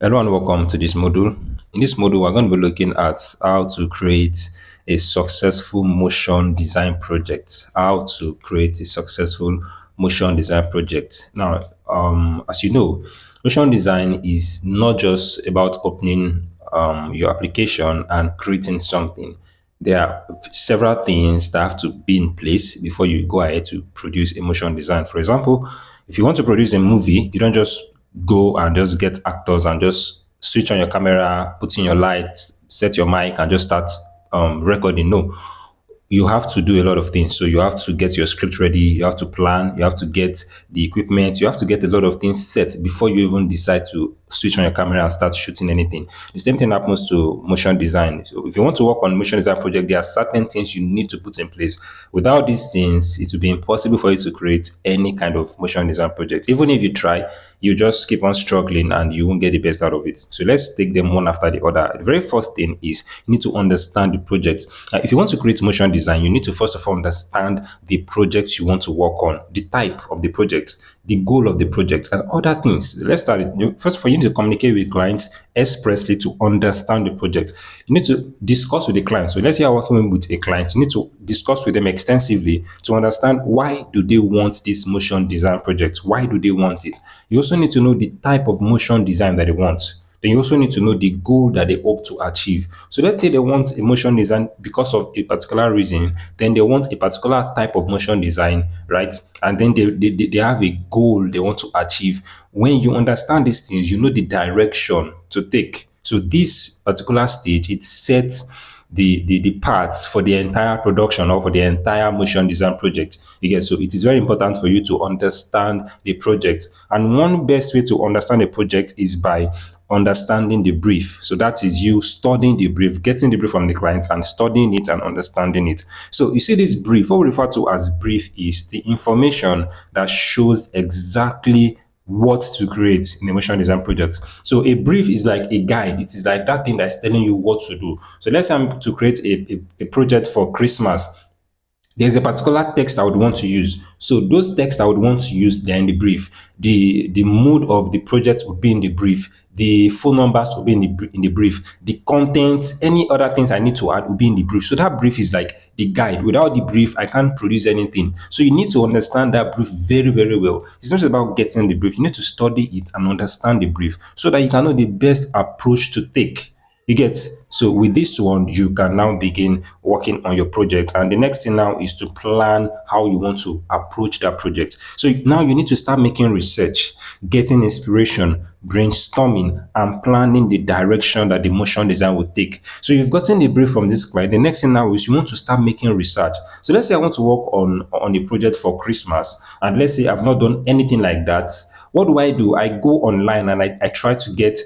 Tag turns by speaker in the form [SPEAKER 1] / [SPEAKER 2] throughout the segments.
[SPEAKER 1] Hello and welcome to this module. In this module, we're going to be looking at how to create a successful motion design project. How to create a successful motion design project. Now, as you know, motion design is not just about opening your application and creating something. There are several things that have to be in place before you go ahead to produce a motion design. For example, if you want to produce a movie, you don't just go and just get actors and just switch on your camera, put in your lights, set your mic, and just start recording. No, you have to do a lot of things. So you have to get your script ready, you have to plan, you have to get the equipment, you have to get a lot of things set before you even decide to switch on your camera and start shooting anything. The same thing happens to motion design. So if you want to work on motion design project, there are certain things you need to put in place. Without these things, it will be impossible for you to create any kind of motion design project. Even if you try, you just keep on struggling and you won't get the best out of it. So let's take them one after the other. The very first thing is you need to understand the project. Now, if you want to create motion design, you need to first of all understand the project you want to work on, the type of the project, the goal of the project, and other things. Let's start it. First, for you to communicate with clients expressly to understand the project, you need to discuss with the client. So let's say you're working with a client, you need to discuss with them extensively to understand why do they want this motion design project? Why do they want it? You also need to know the type of motion design that they want. Then you also need to know the goal that they hope to achieve. So let's say they want a motion design because of a particular reason, then they want a particular type of motion design, right? And then they have a goal they want to achieve. When you understand these things, you know the direction to take. So this particular stage, it sets the parts for the entire production or for the entire motion design project. You get, so it is very important for you to understand the project. And one best way to understand a project is by understanding the brief. So that is you studying the brief, getting the brief from the client and studying it and understanding it. So you see this brief, what we refer to as brief is the information that shows exactly what to create in a motion design project. So a brief is like a guide. It is like that thing that's telling you what to do. So let's say I'm to create a project for Christmas. There's a particular text I would want to use. So those texts I would want to use, they're in the brief. The mood of the project would be in the brief. The phone numbers will be in the brief. The contents, any other things I need to add will be in the brief. So that brief is like the guide. Without the brief, I can't produce anything. So you need to understand that brief very, very well. It's not just about getting the brief. You need to study it and understand the brief so that you can know the best approach to take. You get, so with this one, you can now begin working on your project. And the next thing now is to plan how you want to approach that project. So now you need to start making research, getting inspiration, brainstorming, and planning the direction that the motion design will take. So you've gotten the brief from this client. The next thing now is you want to start making research. So let's say I want to work on a project for Christmas, and let's say I've not done anything like that. What do? I go online and I try to get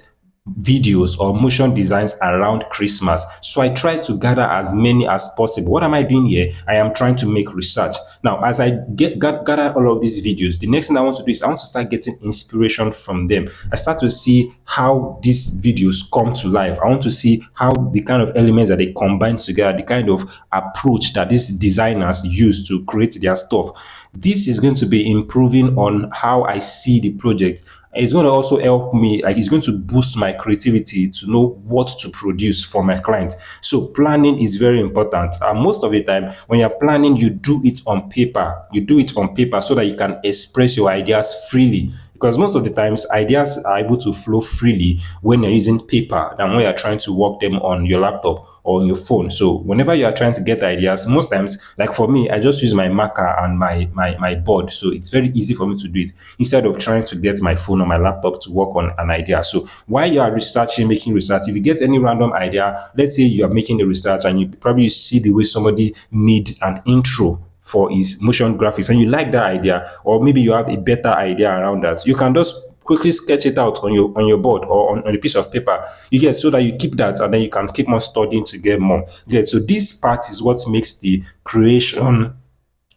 [SPEAKER 1] videos or motion designs around Christmas. So I try to gather as many as possible. What am I doing here? I am trying to make research. Now, as I gather all of these videos, the next thing I want to do is I want to start getting inspiration from them. I start to see how these videos come to life. I want to see how the kind of elements that they combine together, the kind of approach that these designers use to create their stuff. This is going to be improving on how I see the project. It's going to also help me, like it's going to boost my creativity to know what to produce for my client. So planning is very important. And most of the time, when you're planning, you do it on paper. You do it on paper so that you can express your ideas freely. Because most of the times, ideas are able to flow freely when you're using paper than when you're trying to work them on your laptop or on your phone. So whenever you are trying to get ideas, most times, like for me, I just use my marker and my board. So it's very easy for me to do it instead of trying to get my phone or my laptop to work on an idea. So while you are researching, making research, if you get any random idea, let's say you are making a research and you probably see the way somebody made an intro for his motion graphics and you like that idea, or maybe you have a better idea around that, you can just quickly sketch it out on your board or on a piece of paper. You get, so that you keep that and then you can keep on studying to get more. You get, so this part is what makes the creation,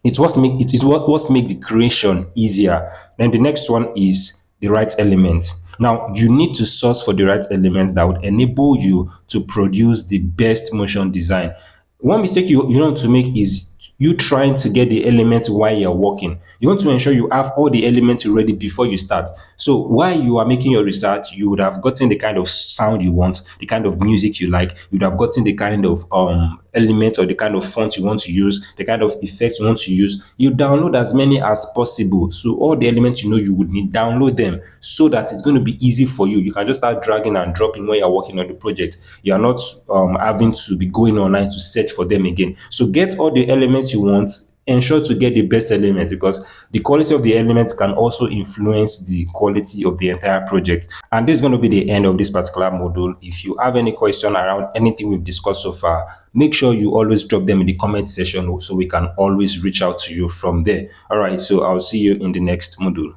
[SPEAKER 1] it is what make the creation easier. Then the next one is the right elements. Now you need to source for the right elements that would enable you to produce the best motion design. One mistake you know to make is you trying to get the elements while you're working. You want to ensure you have all the elements ready before you start. So while you are making your research, you would have gotten the kind of sound you want, the kind of music you like, you would have gotten the kind of element or the kind of font you want to use, the kind of effects you want to use. You download as many as possible. So all the elements you know you would need, download them so that it's going to be easy for you. You can just start dragging and dropping when you're working on the project. You're not having to be going online to search for them again. So get all the elements you want, ensure to get the best elements, because the quality of the elements can also influence the quality of the entire project. And this is going to be the end of this particular module. If you have any question around anything we've discussed so far, make sure you always drop them in the comment section so we can always reach out to you from there. All right, so I'll see you in the next module.